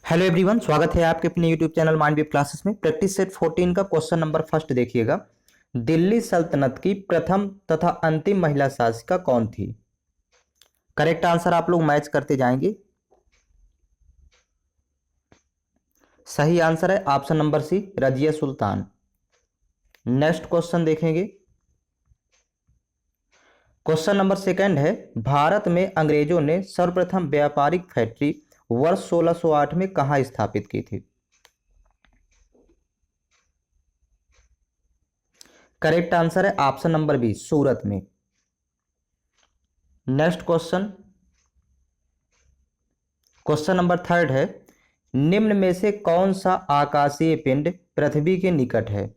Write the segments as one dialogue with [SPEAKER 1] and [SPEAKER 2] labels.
[SPEAKER 1] Hello everyone, स्वागत है आपके अपने YouTube channel mind wave classes में। प्रैक्टिस सेट 14 का क्वेश्चन नंबर फर्स्ट देखिएगा। दिल्ली सल्तनत की प्रथम तथा अंतिम महिला शासिका कौन थी? करेक्ट आंसर आप लोग मैच करते जाएंगे। सही आंसर है ऑप्शन नंबर सी, रजिया सुल्तान। नेक्स्ट क्वेश्चन देखेंगे। क्वेश्चन नंबर सेकंड है, भारत में अंग्रेजों ने सर्वप्रथम व्यापारिक फैक्ट्री वर्ष 1608 में कहां स्थापित की थी? करेक्ट आंसर है ऑप्शन नंबर बी, सूरत में। Next question, question number third है, निम्न में से कौन सा आकाशीय पिंड पृथ्वी के निकट है?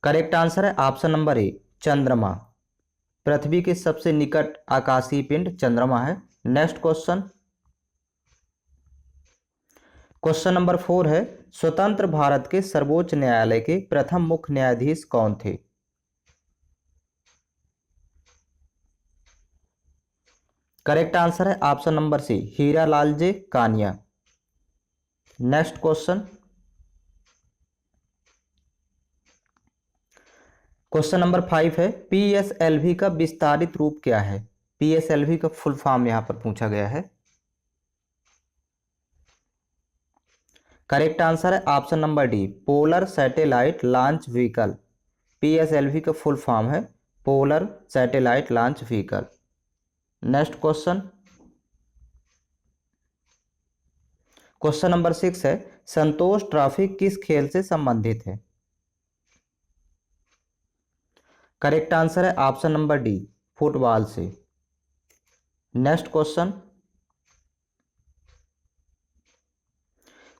[SPEAKER 1] करेक्ट आंसर है ऑप्शन नंबर ए, चंद्रमा। पृथ्वी के सबसे निकट आकाशीय पिंड चंद्रमा है। नेक्स्ट क्वेश्चन, क्वेश्चन नंबर 4 है, स्वतंत्र भारत के सर्वोच्च न्यायालय के प्रथम मुख्य न्यायाधीश कौन थे? करेक्ट आंसर है option number C, Hiralal J Kania. Next question, question number 5 है, पीएसएलवी का विस्तारित रूप क्या है? पीएसएलवी का फुल फॉर्म यहां पर पूछा गया है। करेक्ट आंसर है option number D, polar satellite launch vehicle. PSLV का फुल फॉर्म है polar satellite launch vehicle. Next question, question number 6 है, संतोष ट्रॉफी किस खेल से संबंधित है? करेक्ट आंसर है ऑप्शन नंबर डी, फुटबॉल से। नेक्स्ट क्वेश्चन,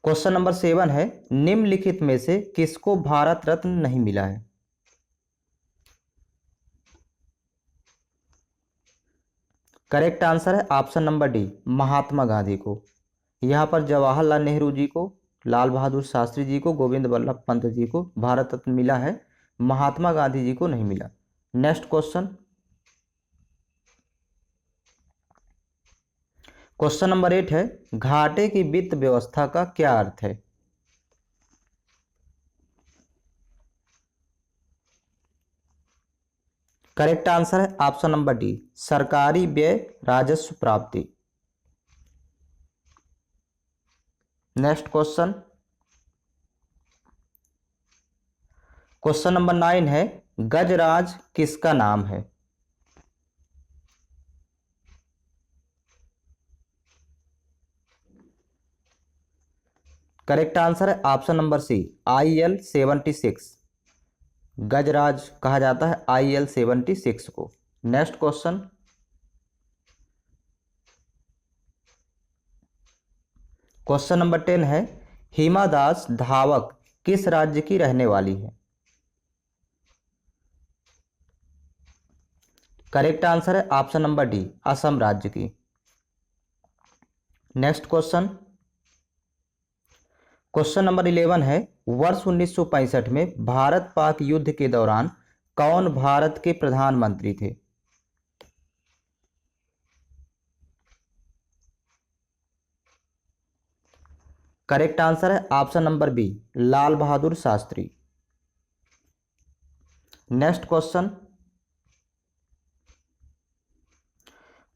[SPEAKER 1] क्वेश्चन नंबर 7 है, निम्नलिखित में से किसको भारत रत्न नहीं मिला है? करेक्ट आंसर है option number D, Mahatma Gandhi को। यहां पर जवाहरलाल नेहरू जी को, लाल बहादुर शास्त्री जी को, गोविंद वल्लभ पंत जी को भारत रत्न मिला है, महात्मा गांधी जी को नहीं मिला। नेक्स्ट क्वेश्चन, क्वेश्चन नंबर 8 है, घाटे की वित्त व्यवस्था का क्या अर्थ है? करेक्ट आंसर है ऑप्शन नंबर डी, सरकारी व्यय राजस्व प्राप्ति। नेक्स्ट क्वेश्चन, क्वेश्चन नंबर 9 है, गजराज किसका नाम है? करेक्ट आंसर है ऑप्शन नंबर सी, IL-76। गजराज कहा जाता है IL-76 को। नेक्स्ट क्वेश्चन, क्वेश्चन नंबर 10 है, हिमा दास धावक किस राज्य की रहने वाली है? करेक्ट आंसर है ऑप्शन नंबर डी, असम राज्य की। नेक्स्ट क्वेश्चन, क्वेश्चन नंबर 11 है, वर्ष 1965 में भारत पाक युद्ध के दौरान कौन भारत के प्रधानमंत्री थे? करेक्ट आंसर है option number B, Lal Bahadur Shastri. Next question,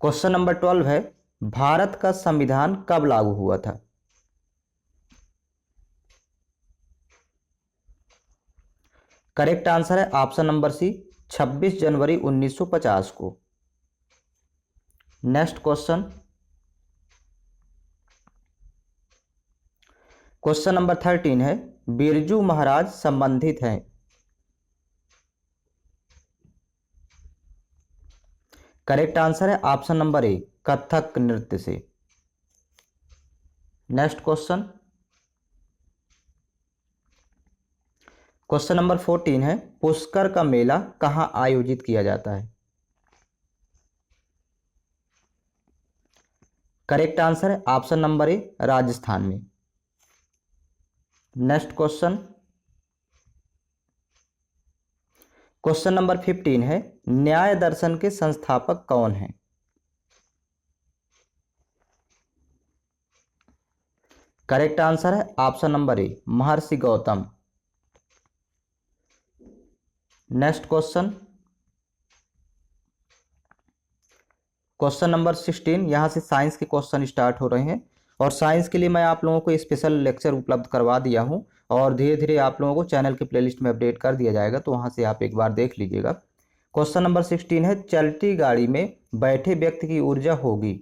[SPEAKER 1] question number 12 है, भारत का संविधान कब लागू हुआ था? करेक्ट आंसर है ऑप्शन नंबर सी, 26 जनवरी 1950 को। नेक्स्ट क्वेश्चन, क्वेश्चन नंबर 13 है, बिरजू महाराज संबंधित हैं? करेक्ट आंसर है ऑप्शन नंबर ए, कथक नृत्य से। नेक्स्ट क्वेश्चन, क्वेश्चन नंबर 14 है, पुष्कर का मेला कहां आयोजित किया जाता है? करेक्ट आंसर है ऑप्शन नंबर ए, राजस्थान में। नेक्स्ट क्वेश्चन, क्वेश्चन नंबर 15 है, न्याय दर्शन के संस्थापक कौन हैं? करेक्ट आंसर है option number A, Maharshi Gautam. Next question, question number 16। यहाँ से साइंस के क्वेश्चन स्टार्ट हो रहे हैं और साइंस के लिए मैं आप लोगों को स्पेशल लेक्चर उपलब्ध करवा दिया हूँ और धीरे धीरे आप लोगों को चैनल के प्लेलिस्ट में अपडेट कर दिया जाएगा, तो वहाँ से आप एक बार देख लीजिएगा। क्वेश्चन नंबर 16 है, चलती गाड़ी में बैठे व्यक्ति की ऊर्जा होगी।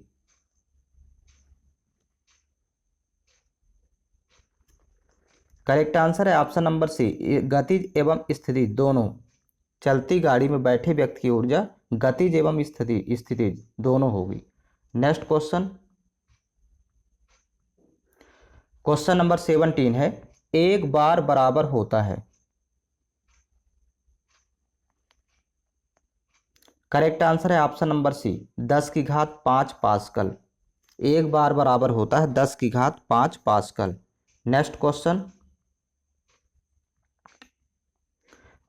[SPEAKER 1] करेक्ट आंसर है ऑप्शन नंबर सी, गतिज एवं स्थिति दोनों। चलती गाड़ी में बैठे व्यक्ति की ऊर्जा गतिज एवं स्थितिज दोनों होगी। नेक्स्ट क्वेश्चन, क्वेश्चन नंबर 17 है, एक बार बराबर होता है। करेक्ट आंसर है ऑप्शन नंबर सी, 10 की घात 5 पास्कल। एक बार बराबर होता है 10 की घात 5 pascal. Next question,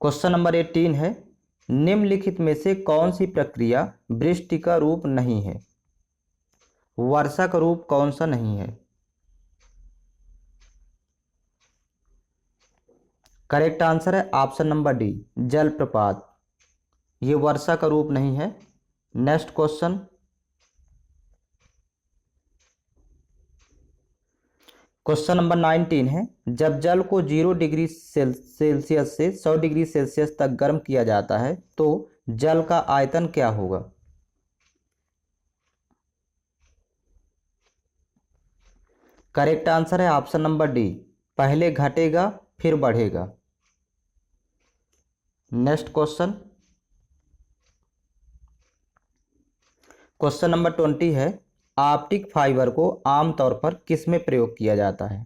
[SPEAKER 1] question number 18 है, निम्नलिखित में से कौन सी प्रक्रिया वृष्टि का रूप नहीं है? वर्षा का रूप कौन सा नहीं है? करेक्ट आंसर है ऑप्शन नंबर डी, जलप्रपात। ये वर्षा का रूप नहीं है। नेक्स्ट क्वेश्चन, क्वेश्चन नंबर 19 है, जब जल को 0 डिग्री सेल्सियस से 100 डिग्री सेल्सियस तक गर्म किया जाता है तो जल का आयतन क्या होगा? करेक्ट आंसर है ऑप्शन नंबर डी, पहले घटेगा फिर बढ़ेगा। नेक्स्ट क्वेश्चन, क्वेश्चन नंबर 20 है, ऑप्टिक फाइबर को आमतौर पर किस में प्रयोग किया जाता है?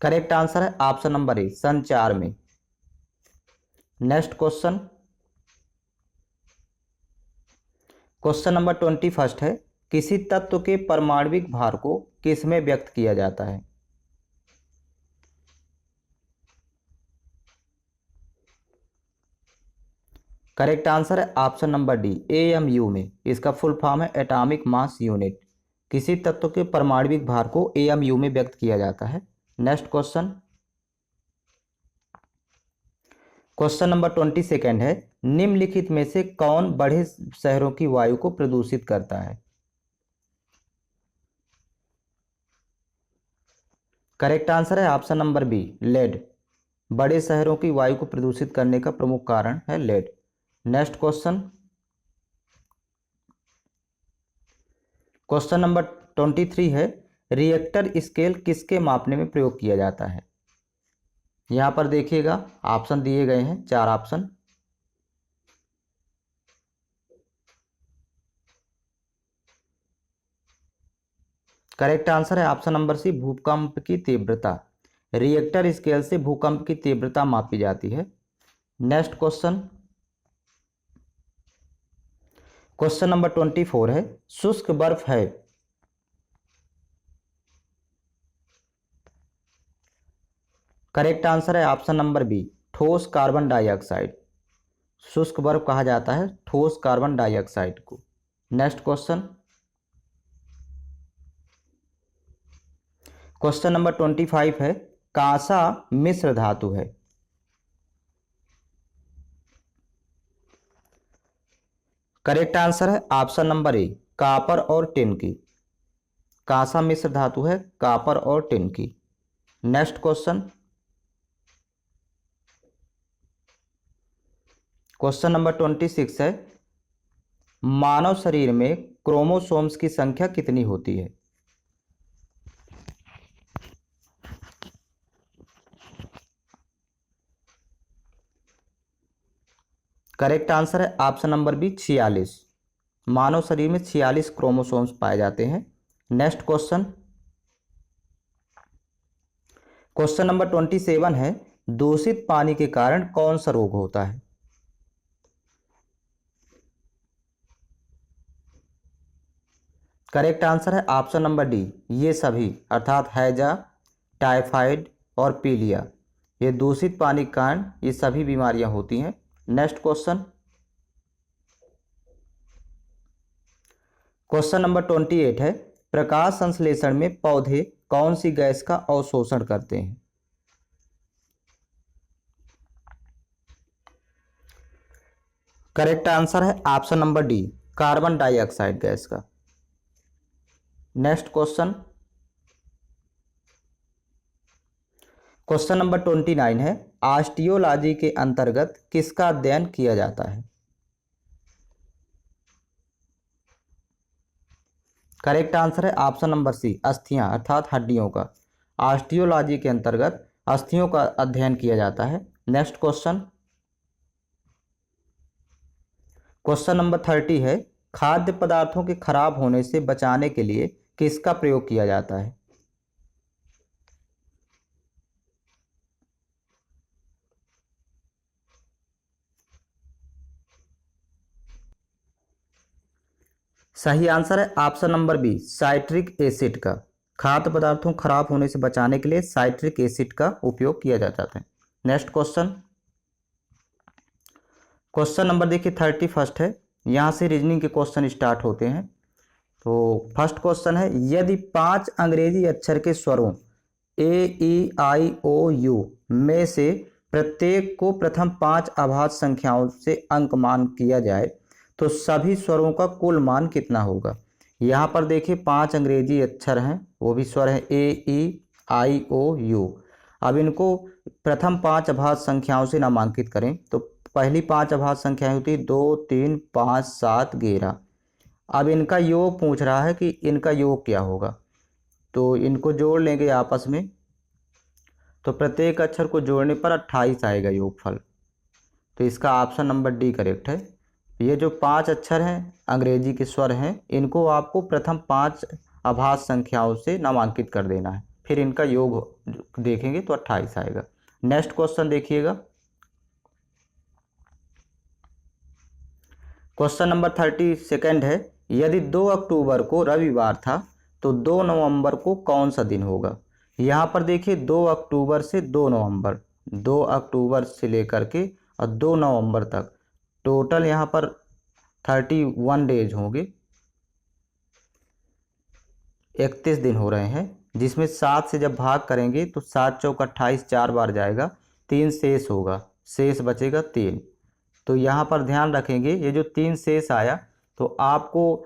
[SPEAKER 1] करेक्ट आंसर है ऑप्शन नंबर ए, संचार में। नेक्स्ट क्वेश्चन, क्वेश्चन नंबर 21 है, किसी तत्व के परमाणविक भार को किस में व्यक्त किया जाता है? करेक्ट आंसर है ऑप्शन नंबर डी, एएमयू में। इसका फुल फॉर्म है एटॉमिक मास यूनिट। किसी तत्व के परमाणविक भार को एएमयू में व्यक्त किया जाता है। नेक्स्ट क्वेश्चन, क्वेश्चन नंबर 22 है, निम्नलिखित में से कौन बड़े शहरों की वायु को प्रदूषित करता है? करेक्ट आंसर है ऑप्शन नंबर बी, लेड। बड़े शहरों की वायु को प्रदूषित करने का प्रमुख कारण है lead. Next question, question number 23 है, रिएक्टर स्केल किसके मापने में प्रयोग किया जाता है? यहां पर देखिएगा ऑप्शन दिए गए हैं, 4 ऑप्शन। करेक्ट आंसर है ऑप्शन नंबर सी, भूकंप की तीव्रता। रिएक्टर स्केल से भूकंप की तीव्रता मापी जाती है। नेक्स्ट क्वेश्चन, क्वेश्चन नंबर 24 है, शुष्क बर्फ है। करेक्ट आंसर है ऑप्शन नंबर बी, ठोस कार्बन डाइऑक्साइड। शुष्क बर्फ कहा जाता है ठोस कार्बन डाइऑक्साइड को। नेक्स्ट क्वेश्चन, क्वेश्चन नंबर 25 है, कांसा मिश्र धातु है। करेक्ट आंसर है ऑप्शन नंबर ए, कापर और टिन की। कांसा मिश्र धातु है कापर और टिन की। नेक्स्ट क्वेश्चन, क्वेश्चन नंबर 26 है, मानव शरीर में क्रोमोसोम्स की संख्या कितनी होती है? करेक्ट आंसर है ऑप्शन नंबर बी, 46। मानव शरीर में 46 क्रोमोसोम्स पाए जाते हैं। नेक्स्ट क्वेश्चन, क्वेश्चन नंबर 27 है, दूषित पानी के कारण कौन सा रोग होता है? करेक्ट आंसर है ऑप्शन नंबर डी, ये सभी, अर्थात हैजा, टाइफाइड और पीलिया। ये दूषित पानी के कारण ये सभी बीमारियां होती हैं। नेक्स्ट क्वेश्चन, क्वेश्चन नंबर 28 है, प्रकाश संश्लेषण में पौधे कौन सी गैस का अवशोषण करते हैं? करेक्ट आंसर है option number D, carbon dioxide gas का। नेक्स्ट क्वेश्चन, क्वेश्चन नंबर 29 है, ऑस्टियोलॉजी के अंतर्गत किसका अध्ययन किया जाता है? करेक्ट आंसर है ऑप्शन नंबर सी, अस्थियां अर्थात हड्डियों का। ऑस्टियोलॉजी के अंतर्गत अस्थियों का अध्ययन किया जाता है। नेक्स्ट क्वेश्चन, क्वेश्चन नंबर 30 है, खाद्य पदार्थों के खराब होने से बचाने के लिए किसका प्रयोग किया जाता है? सही आंसर है option number B, citric acid का। खाद्य पदार्थों खराब होने से बचाने के लिए साइट्रिक एसिड का उपयोग किया जाता है। नेक्स्ट क्वेश्चन, क्वेश्चन नंबर देखिए 31 है, यहाँ से रीजनिंग के क्वेश्चन स्टार्ट होते हैं। तो फर्स्ट क्वेश्चन है, यदि 5 अंग्रेजी अक्षर के स्वरों AEIOU में से प्रत्येक को प्रथम 5 अभाज्य संख्याओं से अंकमान किया जाए तो सभी स्वरों का कुल मान कितना होगा? यहाँ पर देखिए 5 अंग्रेजी अक्षर हैं, वो भी स्वर है AEIOU। अब इनको प्रथम 5 अभाज्य संख्याओं से नामांकित करें तो पहली 5 अभाज्य संख्याएं होती 2 3 5 7 11। अब इनका योग पूछ रहा है कि इनका योग क्या होगा, तो इनको जोड़ लेंगे आपस में, तो प्रत्येक अक्षर को जोड़ने पर 28 आएगा योगफल। तो इसका ऑप्शन नंबर डी करेक्ट है। ये जो 5 अक्षर हैं अंग्रेजी के स्वर हैं, इनको आपको प्रथम 5 अभाज्य संख्याओं से नामांकित कर देना है, फिर इनका योग देखेंगे तो 28 आएगा। नेक्स्ट क्वेश्चन देखिएगा, क्वेश्चन नंबर 32 है, यदि 2 अक्टूबर को रविवार था तो 2 नवंबर को कौन सा दिन होगा? यहाँ पर देखिए 2 अक्टूबर से 2 नवंबर, 2 अक्टूबर से लेकर के और 2 नवंबर तक टोटल यहाँ पर 31 डेज होंगे, 31 दिन हो रहे हैं, जिसमें 7 से जब भाग करेंगे तो 7 चौक 28 4 बार जाएगा, 3 शेष होगा, शेष बचेगा 3। तो यहाँ पर ध्यान रखेंगे ये जो 3 शेष आया तो आपको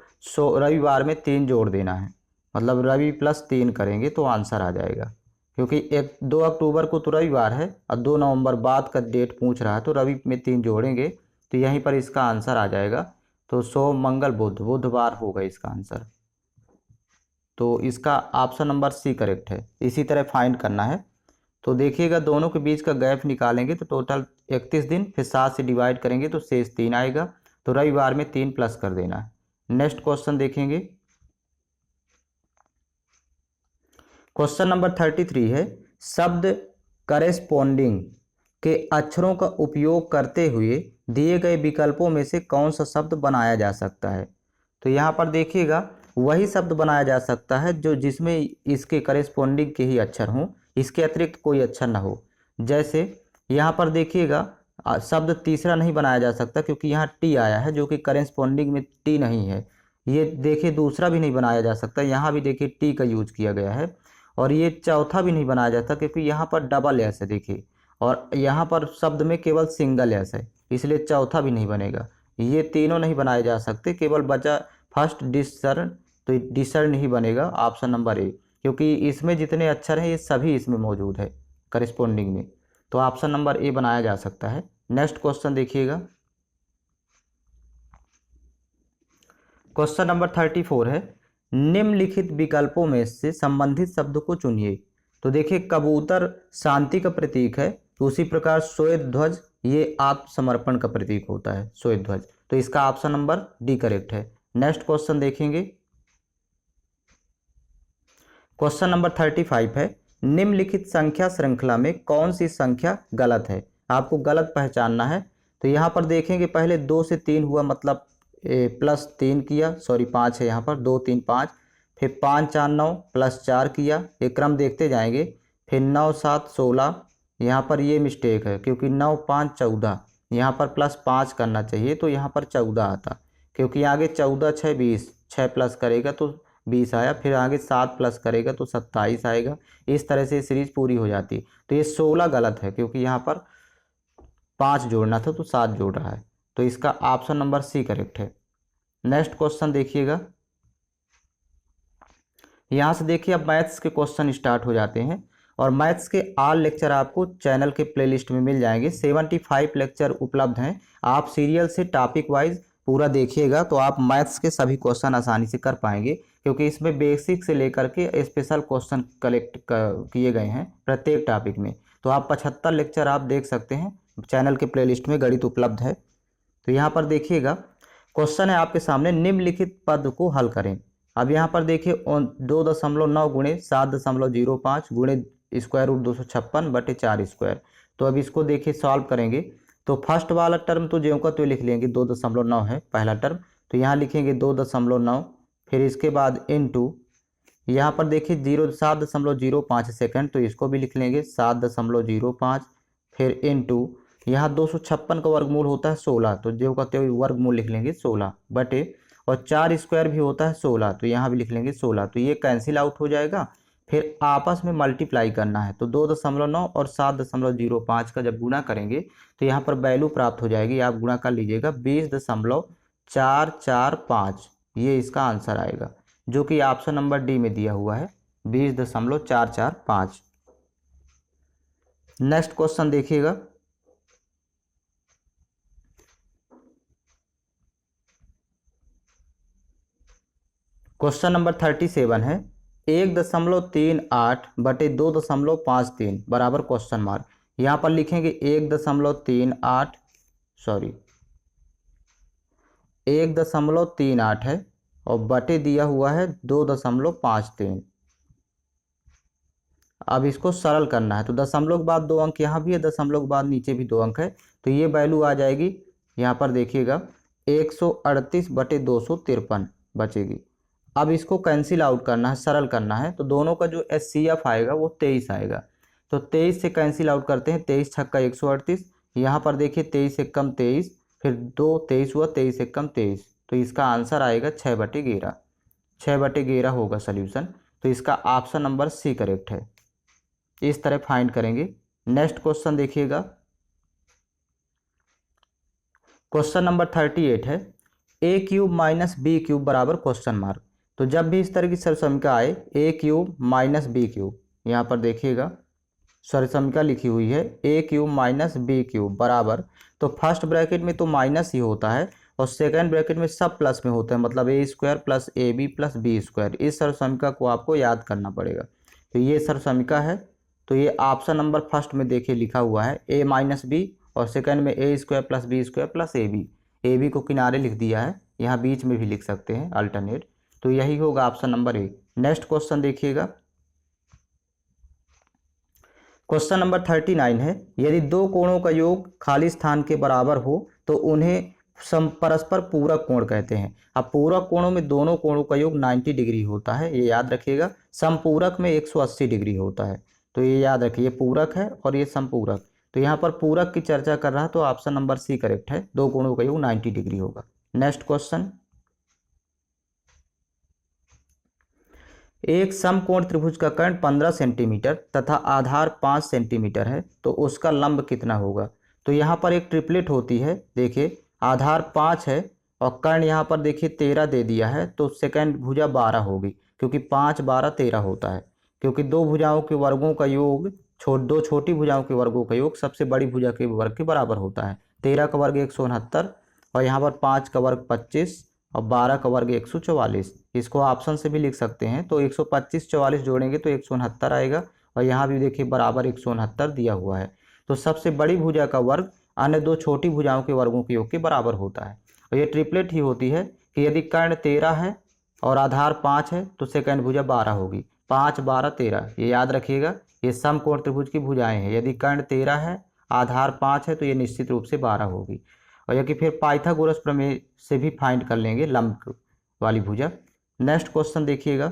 [SPEAKER 1] रविवार में 3 जोड़ देना है, मतलब रवि प्लस 3 करेंगे तो आंसर आ जाएगा, क्योंकि 2 अक्टूबर को तो रविवार है और 2 नवंबर बाद का डेट पूछ रहा है, तो रवि में 3 जोड़ेंगे तो यहीं पर इसका आंसर आ जाएगा। तो सोम मंगल बुध, बुधवार होगा इसका आंसर। तो इसका ऑप्शन नंबर सी करेक्ट है। इसी तरह फाइंड करना है, तो देखिएगा दोनों के बीच का गैप निकालेंगे तो टोटल 31 दिन, फिर 7 से डिवाइड करेंगे तो शेष 3 आएगा, तो रविवार में 3 प्लस कर देना है। नेक्स्ट क्वेश्चन देखेंगे, क्वेश्चन नंबर 33 है, शब्द करेस्पोंडिंग के अक्षरों का उपयोग करते हुए दिए गए विकल्पों में से कौन सा शब्द बनाया जा सकता है? तो यहाँ पर देखिएगा वही शब्द बनाया जा सकता है जो जिसमें इसके करेस्पोंडिंग के ही अक्षर हों, इसके अतिरिक्त कोई अक्षर ना हो। जैसे यहाँ पर देखिएगा शब्द तीसरा नहीं बनाया जा सकता क्योंकि यहाँ टी आया है जो कि करेस्पोंडिंग में टी नहीं है। ये देखिए दूसरा भी नहीं बनाया जा सकता, यहाँ भी देखिए टी का यूज किया गया है। और ये चौथा भी नहीं बनाया जाता क्योंकि यहाँ पर डबल एस है देखिए, और यहाँ पर शब्द में केवल सिंगल एस है, इसलिए चौथा भी नहीं बनेगा। ये तीनों नहीं बनाए जा सकते, केवल बचा फर्स्ट डिसर्न, तो डिसर्न ही बनेगा ऑप्शन नंबर ए, क्योंकि इसमें जितने अक्षर हैं ये सभी इसमें मौजूद है करेस्पोंडिंग में, तो ऑप्शन नंबर ए बनाया जा सकता है। नेक्स्ट क्वेश्चन देखिएगा, क्वेश्चन नंबर 34 है, निम्नलिखित विकल्पों में से संबंधित शब्द को चुनिए। तो देखिए कबूतर शांति का प्रतीक है, तो उसी प्रकार श्वेत ध्वज ये आत्मसमर्पण का प्रतीक होता है, श्वेत ध्वज, तो इसका ऑप्शन नंबर डी करेक्ट है। नेक्स्ट क्वेश्चन देखेंगे, क्वेश्चन नंबर 35 है, निम्नलिखित संख्या श्रृंखला में कौन सी संख्या गलत है? आपको गलत पहचानना है। तो यहाँ पर देखेंगे पहले 2 से 3 हुआ, मतलब प्लस 3 किया, सॉरी 5 है यहाँ पर, 2 3 5, फिर 5 4 9 प्लस 4 किया, ये क्रम देखते जाएंगे, फिर 9 7 16, यहाँ पर ये मिस्टेक है क्योंकि 9 5 14, यहाँ पर प्लस 5 करना चाहिए तो यहाँ पर 14 आता, क्योंकि आगे 14 6 20, 6 प्लस करेगा तो 20 आया, फिर आगे 7 प्लस करेगा तो 27 आएगा। इस तरह से सीरीज पूरी हो जाती। तो ये 16 गलत है क्योंकि यहाँ पर 5 जोड़ना था तो 7 जोड़ रहा है। तो इसका ऑप्शन नंबर सी करेक्ट है। नेक्स्ट क्वेश्चन देखिएगा। यहाँ से देखिए अब मैथ्स के क्वेश्चन स्टार्ट हो जाते हैं और मैथ्स के ऑल लेक्चर आपको चैनल के प्लेलिस्ट में मिल जाएंगे। 75 लेक्चर उपलब्ध हैं। आप सीरियल से टॉपिक वाइज पूरा देखिएगा तो आप मैथ्स के सभी क्वेश्चन आसानी से कर पाएंगे, क्योंकि इसमें बेसिक से लेकर के स्पेशल क्वेश्चन कलेक्ट किए गए हैं प्रत्येक टॉपिक में। तो आप 75 लेक्चर आप देख सकते हैं, चैनल के प्लेलिस्ट में गणित उपलब्ध है। तो यहाँ पर देखिएगा क्वेश्चन है आपके सामने, निम्नलिखित पद को हल करें। अब यहाँ पर देखिए 2.9 गुणे 7.05 गुणे स्क्वायर रूट 256/4 स्क्वायर। तो अब इसको देखिए सॉल्व करेंगे तो फर्स्ट वाला टर्म तो ज्यों का त्यों लिख लेंगे, 2.9 है पहला टर्म, तो यहाँ लिखेंगे 2.9, फिर इसके बाद इनटू यहाँ पर देखिए 7.05 सेकंड, तो इसको भी लिख लेंगे 7.05, फिर इनटू यहाँ 256 का वर्गमूल होता है 16, तो जो का त्यों वर्गमूल लिख लेंगे 16 बटे, और 4 स्क्वायर भी होता है 16, तो यहाँ भी लिख लेंगे 16, तो ये कैंसिल आउट हो जाएगा। फिर आपस में मल्टीप्लाई करना है, तो 2.9 और 7.05 का जब गुणा करेंगे तो यहाँ पर वैल्यू प्राप्त हो जाएगी, आप गुणा कर लीजिएगा 20.445, ये इसका आंसर आएगा, जो कि ऑप्शन नंबर डी में दिया हुआ है 20.445। नेक्स्ट क्वेश्चन देखिएगा। क्वेश्चन नंबर 37 है, 1.38 बटे 2.53 बराबर क्वेश्चन मार्क। यहाँ पर लिखेंगे 1.38, सॉरी 1.38 है और बटे दिया हुआ है 2.53। अब इसको सरल करना है, तो दशमलव के बाद 2 अंक यहाँ भी है, दशमलव के बाद नीचे भी 2 अंक है, तो ये वैल्यू आ जाएगी यहाँ पर देखिएगा 138/253 बचेगी। अब इसको कैंसिल आउट करना है, सरल करना है, तो दोनों का जो HCF आएगा वो 23 आएगा। तो 23 से कैंसिल आउट करते हैं, 23 छक्का 138, यहाँ पर देखिए 23 एकम 23, फिर 2 23 हुआ, 23 एकम 23, तो इसका आंसर आएगा 6/11। 6/11 होगा सोल्यूशन। तो इसका ऑप्शन नंबर सी करेक्ट है। इस तरह फाइंड करेंगे। नेक्स्ट क्वेश्चन देखिएगा। क्वेश्चन नंबर 38 है, a³ माइनस b³ बराबर क्वेश्चन मार्क। तो जब भी इस तरह की सरसमीका आए a³ माइनस b³, यहाँ पर देखिएगा सरसमीका लिखी हुई है a³ माइनस b³ बराबर, तो फर्स्ट ब्रैकेट में तो माइनस ही होता है और सेकंड ब्रैकेट में सब प्लस में होता है, मतलब a² plus ab plus b²। इस सरसमीका को आपको याद करना पड़ेगा। तो ये सरसमीका है, तो ये ऑप्शन नंबर फर्स्ट में देखिए लिखा हुआ है a माइनस बी, और सेकंड में a² plus b² plus ab को किनारे लिख दिया है, यहाँ बीच में भी लिख सकते हैं अल्टरनेट, तो यही होगा option number A. Next question देखिएगा। क्वेश्चन नंबर 39 है, यदि दो कोणों का योग खाली स्थान के बराबर हो तो उन्हें परस्पर पूरक कोण कहते हैं। अब पूरक कोणों में दोनों कोणों का योग 90 डिग्री होता है, ये याद रखिएगा। समपूरक में 180 डिग्री होता है, तो ये याद रखिए, पूरक है और ये समपूरक। तो यहाँ पर पूरक की चर्चा कर रहा है, तो ऑप्शन नंबर सी करेक्ट है, दो कोणों का योग 90 डिग्री होगा। नेक्स्ट क्वेश्चन, एक समकोण त्रिभुज का कर्ण 15 सेंटीमीटर तथा आधार 5 सेंटीमीटर है, तो उसका लंब कितना होगा। तो यहाँ पर एक ट्रिपलेट होती है, देखिए आधार 5 है और कर्ण यहाँ पर देखिए 13 दे दिया है, तो सेकंड भुजा 12 होगी, क्योंकि 5 12 13 होता है, क्योंकि दो भुजाओं के वर्गों का योग दो छोटी भुजाओं के वर्गों का योग सबसे बड़ी भुजा के वर्ग के बराबर होता है। 13 का वर्ग 169 और यहाँ पर 5 का वर्ग 25 और 12 का वर्ग 144। इसको ऑप्शन से भी लिख सकते हैं, तो 125 44 जोड़ेंगे तो 169 आएगा, और यहाँ भी देखिए बराबर 169 दिया हुआ है। तो सबसे बड़ी भुजा का वर्ग अन्य दो छोटी भुजाओं के वर्गों के योग के बराबर होता है। और ये ट्रिपलेट ही होती है कि यदि कर्ण 13 है और आधार 5 है तो सेकंड भुजा 12 होगी, 5 12 13, ये याद रखिएगा। ये समकोण त्रिभुज की भुजाएं हैं, यदि कर्ण 13 है आधार 5 है तो ये निश्चित रूप से 12 होगी। और यदि फिर पाइथागोरस प्रमेय से भी फाइंड कर लेंगे लंब वाली भुजा। नेक्स्ट क्वेश्चन देखिएगा।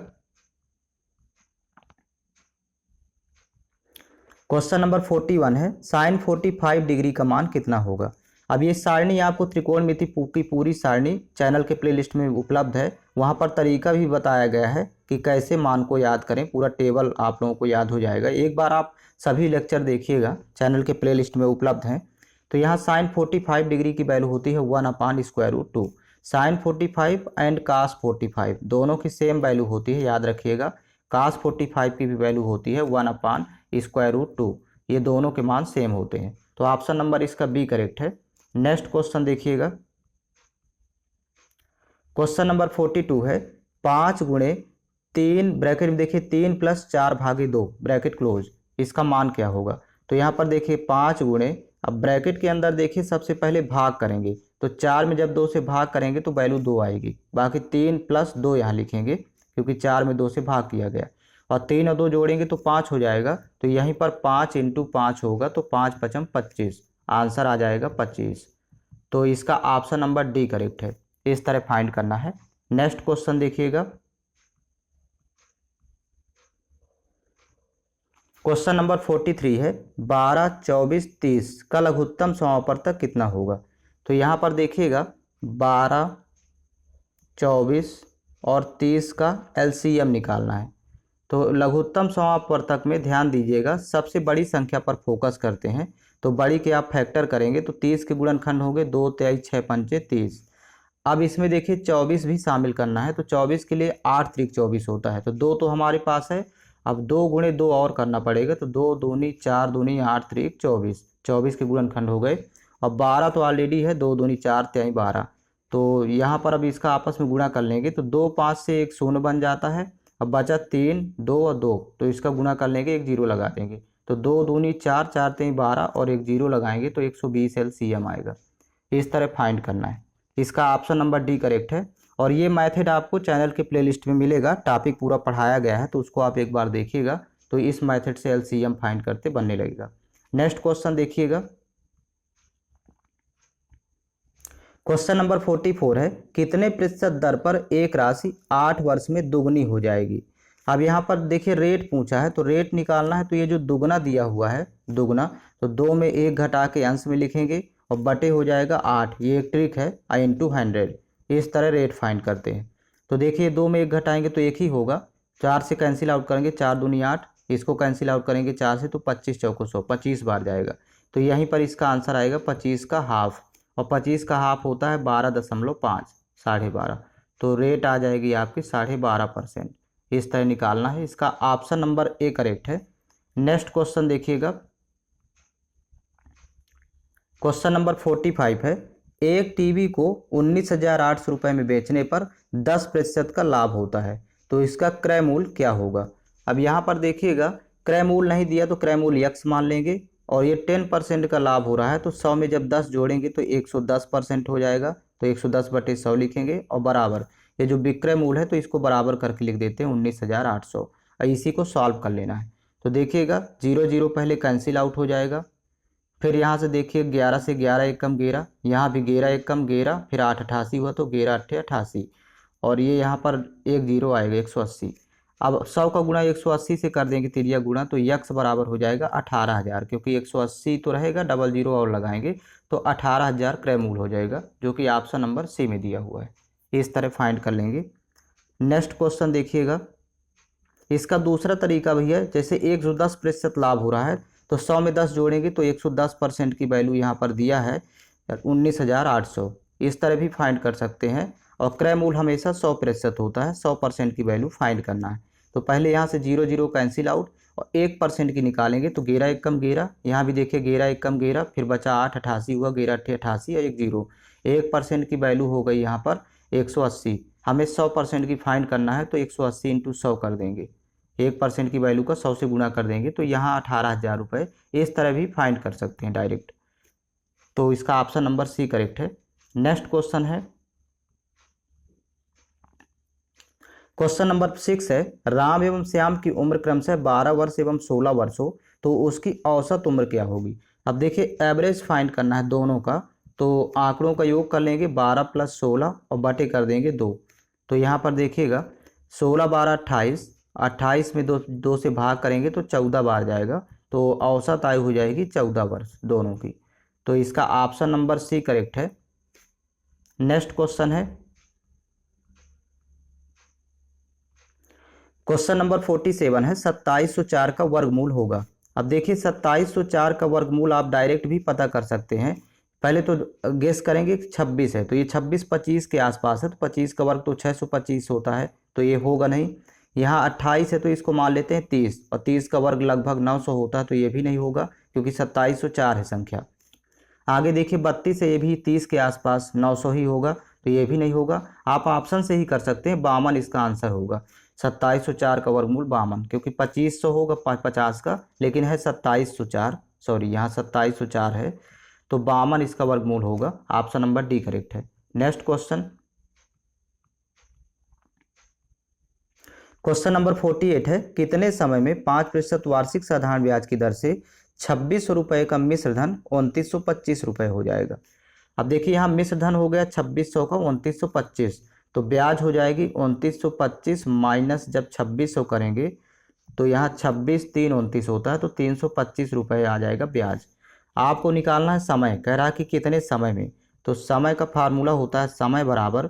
[SPEAKER 1] क्वेश्चन नंबर 41 है, साइन 45 डिग्री का मान कितना होगा। अब ये सारणी आपको त्रिकोणमिति की पूरी सारणी चैनल के प्लेलिस्ट में उपलब्ध है। वहाँ पर तरीका भी बताया गया है कि कैसे मान को याद करें, पूरा टेबल आप लोगों को याद हो जाएगा। एक बार आप सभी लेक्चर देखिएगा, चैनल के प्लेलिस्ट में उपलब्ध हैं। तो यहाँ साइन 45 डिग्री की वैल्यू होती है 1/√2। साइन 45 एंड कास 45 दोनों की सेम वैल्यू होती है, याद रखिएगा। कास 45 की भी वैल्यू होती है 1/√2। ये दोनों के मान सेम होते हैं। तो ऑप्शन नंबर इसका बी करेक्ट है। नेक्स्ट क्वेश्चन देखिएगा, क्वेश्चन नंबर 42 है 5×3 ब्रैकेट में देखिए 3 + 4/2 ब्रैकेट क्लोज, इसका मान क्या होगा। तो यहाँ पर देखिए 5 गुणे, अब ब्रैकेट के अंदर देखिए सबसे पहले भाग करेंगे, तो 4 में जब 2 से भाग करेंगे तो वैल्यू 2 आएगी। बाकी 3 + 2 यहाँ लिखेंगे क्योंकि 4 में 2 से भाग किया गया, और 3 और 2 जोड़ेंगे तो 5 हो जाएगा। तो यहीं पर 5 × 5 होगा, तो 5 × 5 = 25, आंसर आ जाएगा 25। तो इसका ऑप्शन नंबर डी करेक्ट है। इस तरह फाइंड करना है। नेक्स्ट क्वेश्चन देखिएगा, क्वेश्चन नंबर 43 है 12, 24, 30 का लघुत्तम समापवर्तक कितना होगा। तो यहाँ पर देखिएगा 12, 24 और 30 का एलसीएम निकालना है। तो लघुत्तम समापवर्तक में ध्यान दीजिएगा, सबसे बड़ी संख्या पर फोकस करते हैं। तो बड़ी के आप फैक्टर करेंगे तो 30 के गुणनखंड होंगे 2, 23, 6, 5, 30। अब इसमें देखिए 24 भी शामिल करना है, तो 24 के लिए 8 × 24 होता है, तो 2 तो हमारे पास है। अब 2 × 2 और करना पड़ेगा, तो 2 दूनी 4 दूनी 8 × 24, 24 के गुणनखंड हो गए। अब 12 तो ऑलरेडी है, 2 दूनी 4 × 12। तो यहाँ पर अब इसका आपस में गुणा कर लेंगे, तो 2 5 से 1 0 बन जाता है। अब बचा 3, 2 और 2, तो इसका गुणा कर लेंगे, 1 0 लगा देंगे, तो 2 दूनी 4, 4 × 3 12 और 1 0 लगाएंगे तो 120 एलसीएम आएगा। इस तरह फाइंड करना है। इसका ऑप्शन नंबर डी करेक्ट है। और ये मेथड आपको चैनल के प्लेलिस्ट में मिलेगा, टॉपिक पूरा पढ़ाया गया है, तो उसको आप एक बार देखिएगा। तो इस मेथड से एलसीएम फाइंड करते बनने लगेगा। नेक्स्ट क्वेश्चन देखिएगा, क्वेश्चन नंबर 44 है कितने प्रतिशत दर पर एक राशि 8 वर्ष में दुगनी हो जाएगी। अब यहाँ पर देखिए रेट पूछा है, तो रेट निकालना है। तो ये जो दुगना दिया हुआ है, दुगना, तो 2 में 1 घटा के अंश में लिखेंगे और बटे हो जाएगा 8। ये एक ट्रिक है, × 100। इस तरह रेट फाइंड करते हैं। तो देखिए 2 में 1 घटाएंगे तो 1 ही होगा, 4 से कैंसिल आउट करेंगे, 4 दूनी 8, इसको कैंसिल आउट करेंगे 4 से, तो 25 चौको 100, 25 बार जाएगा। तो यहीं पर इसका आंसर आएगा 25 का हाफ, और 25 का हाफ होता है 12.5, 12.5। तो रेट आ जाएगी आपकी 12.5%। इस तरह निकालना है। इसका ऑप्शन नंबर ए करेक्ट है। नेक्स्ट क्वेश्चन देखिएगा, क्वेश्चन नंबर 45 है एक टीवी को 19,800 रुपये में बेचने पर 10% का लाभ होता है, तो इसका क्रय मूल्य क्या होगा। अब यहाँ पर देखिएगा क्रय मूल्य नहीं दिया तो क्रय मूल्य x मान लेंगे, और ये 10% का लाभ हो रहा है, तो 100 में जब 10 जोड़ेंगे तो 110% हो जाएगा। तो 110/100 लिखेंगे, और बराबर ये जो विक्रय मूल्य है तो इसको बराबर करके लिख देते हैं 19,800, और इसी को सॉल्व कर लेना है। तो देखिएगा 0 0 पहले कैंसिल आउट हो जाएगा। फिर यहाँ से देखिए 11 से 11 एक कम 11, यहाँ भी 11 एक कम 11, फिर 8 88 हुआ, तो 11 8 88, और ये यहाँ पर 1 0 आएगा 180। अब 100 का गुणा 180 से कर देंगे तिरिया गुणा, तो यक्स बराबर हो जाएगा 18,000, क्योंकि 180 तो रहेगा, डबल 0 और लगाएंगे तो 18,000 क्रय मूल्य हो जाएगा, जो कि ऑप्शन नंबर सी में दिया हुआ है। इस तरह फाइंड कर लेंगे। नेक्स्ट क्वेश्चन देखिएगा, इसका दूसरा तरीका भी है, जैसे 110% लाभ हो रहा है, तो 100 में 10 जोड़ेंगे तो 110% की वैल्यू यहाँ पर दिया है 19,800। इस तरह भी फाइंड कर सकते हैं, और क्रय मूल्य हमेशा 100% होता है, 100% की वैल्यू फाइंड करना है। तो पहले यहाँ से 0 0 कैंसिल आउट, और 1% की निकालेंगे तो 11 एक कम 11, यहाँ भी देखिए 11 एक कम 11, फिर बचा 8 88 हुआ, 11 8 88 और 1 0। 1% की वैल्यू हो गई यहाँ पर 180। हमें 100% की फाइंड करना है, तो 180 × 100 कर देंगे, 1% की वैल्यू का 100 से गुणा कर देंगे, तो यहाँ 18,000 रुपये। इस तरह भी फाइंड कर सकते हैं डायरेक्ट। तो इसका ऑप्शन नंबर सी करेक्ट है। नेक्स्ट क्वेश्चन है, क्वेश्चन नंबर 6 है राम एवं श्याम की उम्र क्रमशः 12 वर्ष एवं 16 वर्ष हो, तो उसकी औसत उम्र क्या होगी। अब देखिए एवरेज फाइंड करना है दोनों का, तो आंकड़ों का योग कर लेंगे 12 + 16 और बटे कर देंगे 2। तो यहाँ पर देखिएगा 16 12 28, 28 में 2 से भाग करेंगे तो 14 बार जाएगा, तो औसत आयु हो जाएगी 14 वर्ष दोनों की। तो इसका ऑप्शन नंबर सी करेक्ट है। नेक्स्ट क्वेश्चन है क्वेश्चन नंबर 47 है 2704 का वर्गमूल होगा। अब देखिए 2704 का वर्गमूल आप डायरेक्ट भी पता कर सकते हैं। पहले तो गेस करेंगे 26 है, तो ये 26 25 के आसपास है, तो 25 का वर्ग तो 625 होता है, तो ये होगा नहीं। यहाँ 28 है तो इसको मान लेते हैं 30, और 30 का वर्ग लगभग 900 होता है, तो ये भी नहीं होगा क्योंकि 2704 है संख्या। आगे देखिए 32 है, ये भी 30 के आसपास 900 ही होगा, तो ये भी नहीं होगा। आप ऑप्शन से ही कर सकते हैं, 52 इसका आंसर होगा। 2704 का वर्गमूल 52, क्योंकि 2500 होगा 50 का, लेकिन है 2704, सॉरी यहाँ 2704 है, तो 52 इसका वर्गमूल होगा। ऑप्शन नंबर डी करेक्ट है। नेक्स्ट क्वेश्चन, क्वेश्चन नंबर 48 है कितने समय में 5% वार्षिक साधारण ब्याज की दर से 2600 रुपये का मिश्र धन 2925 रुपये हो जाएगा। अब देखिए यहाँ मिश्र धन हो गया 2600 का 2925, तो ब्याज हो जाएगी 2925 माइनस जब 2600 करेंगे तो यहाँ 26 3 29 होता है, तो 325 रुपये आ जाएगा ब्याज। आपको निकालना है समय, कह रहा है कि कितने समय में, तो समय का फार्मूला होता है समय बराबर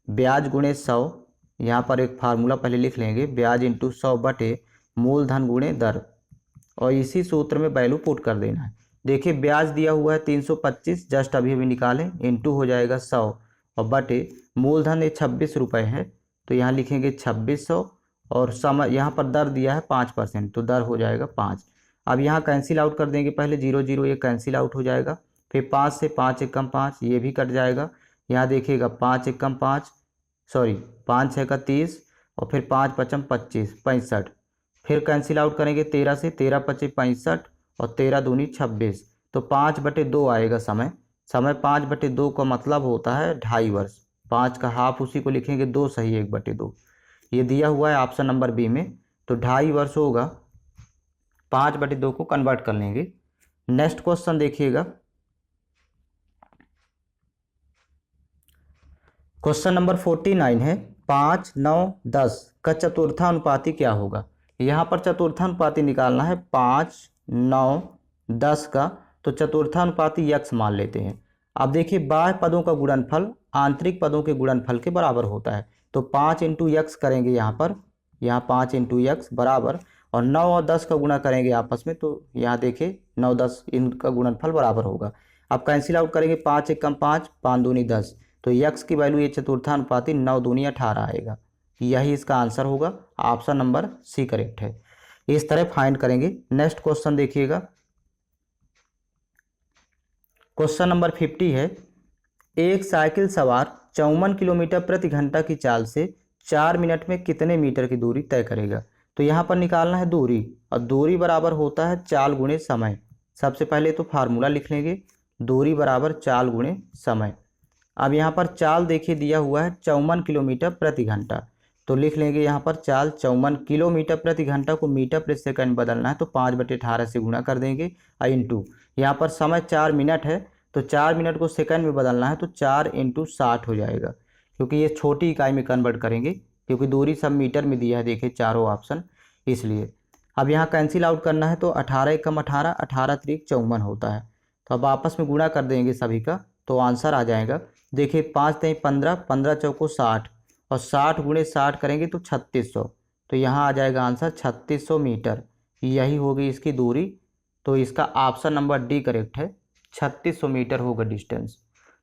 [SPEAKER 1] ब्याज गुणे 100। यहाँ पर एक फार्मूला पहले लिख लेंगे, ब्याज इंटू 100 बटे मूलधन गुणे दर, और इसी सूत्र में वैल्यू पुट कर देना है। देखिए ब्याज दिया हुआ है 325, जस्ट अभी अभी निकालें, इंटू हो जाएगा 100 और बटे मूलधन ये 26 रुपये है, तो यहाँ लिखेंगे 2600, और समय यहाँ पर दर दिया है 5%, तो दर हो जाएगा 5। अब यहाँ कैंसिल आउट कर देंगे, पहले 0 0 ये कैंसिल आउट हो जाएगा, फिर 5 से 5 एकम 5 ये भी कट जाएगा। यहाँ देखिएगा 5 एकम 5, सॉरी 5 6 का 30, और फिर 5 पचम 25 65, फिर कैंसिल आउट करेंगे 13 से, 13 पचे 65 और 13 दूनी 26, तो 5/2 आएगा समय। समय 5/2 का मतलब होता है 2.5 वर्ष। 5 का हाफ उसी को लिखेंगे 2 सही 1/2, ये दिया हुआ है ऑप्शन नंबर बी में, तो 2.5 वर्ष होगा। 5/2 को कन्वर्ट कर लेंगे। नेक्स्ट क्वेश्चन देखिएगा, क्वेश्चन नंबर 49 है 5 9 10 का चतुर्थानुपाती क्या होगा। यहाँ पर चतुर्थानुपाती निकालना है 5 9 10 का, तो चतुर्थानुपाती यक्स मान लेते हैं। अब देखिए बाह्य पदों का गुणनफल आंतरिक पदों के गुणनफल के बराबर होता है, तो 5 इंटू यक्स करेंगे यहाँ पर, यहाँ 5 इंटू यक्स बराबर, और 9 और 10 का गुणा करेंगे आपस में, तो यहाँ देखिए 9 10 इनका गुणनफल बराबर होगा। अब कैंसिल आउट करेंगे 5 एकम 5 5 दूनी 10, तो यक्स की वैल्यू ये चतुर्थानुपाती 9 दूनी 18 आएगा। यही इसका आंसर होगा। ऑप्शन नंबर सी करेक्ट है। इस तरह फाइंड करेंगे। नेक्स्ट क्वेश्चन देखिएगा, क्वेश्चन नंबर 50 है एक साइकिल सवार 54 किलोमीटर प्रति घंटा की चाल से 4 मिनट में कितने मीटर की दूरी तय करेगा। तो यहाँ पर निकालना है दूरी, और दूरी बराबर होता है चाल गुणे समय। सबसे पहले तो फार्मूला लिख लेंगे, दूरी बराबर चाल गुणे समय। अब यहाँ पर चाल देखिए दिया हुआ है 54 किलोमीटर प्रति घंटा, तो लिख लेंगे यहाँ पर चाल 54 किलोमीटर प्रति घंटा को मीटर प्रति सेकंड बदलना है, तो 5/18 से गुणा कर देंगे, और इंटू यहाँ पर समय 4 मिनट है, तो 4 मिनट को सेकंड में बदलना है, तो 4 इंटू 60 हो जाएगा, क्योंकि ये छोटी इकाई में कन्वर्ट करेंगे, क्योंकि दूरी सब मीटर में दिया है देखिए चारों ऑप्शन, इसलिए। अब यहाँ कैंसिल आउट करना है, तो 18 एकम 18 18 त्रिक 54 होता है, तो अब आपस में गुणा कर देंगे सभी का, तो आंसर आ जाएगा। देखिए 5 3 15 15 चौको 60, और 60 गुणे 60 करेंगे तो 3600, तो यहाँ आ जाएगा आंसर 3600 मीटर। यही होगी इसकी दूरी, तो इसका ऑप्शन नंबर डी करेक्ट है, 3600 मीटर होगा डिस्टेंस।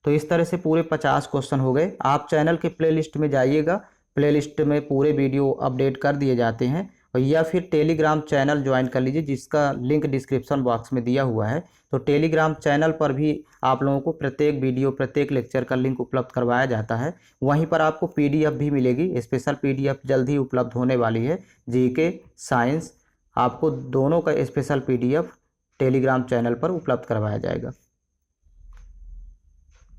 [SPEAKER 1] तो इस तरह से पूरे 50 क्वेश्चन हो गए। आप चैनल के प्लेलिस्ट में जाइएगा, प्लेलिस्ट में पूरे वीडियो अपडेट कर दिए जाते हैं, और या फिर टेलीग्राम चैनल ज्वाइन कर लीजिए, जिसका लिंक डिस्क्रिप्शन बॉक्स में दिया हुआ है। तो टेलीग्राम चैनल पर भी आप लोगों को प्रत्येक वीडियो प्रत्येक लेक्चर का लिंक उपलब्ध करवाया जाता है। वहीं पर आपको पीडीएफ भी मिलेगी, स्पेशल पीडीएफ जल्द ही उपलब्ध होने वाली है। जीके साइंस आपको दोनों का स्पेशल पीडीएफ टेलीग्राम चैनल पर उपलब्ध करवाया जाएगा।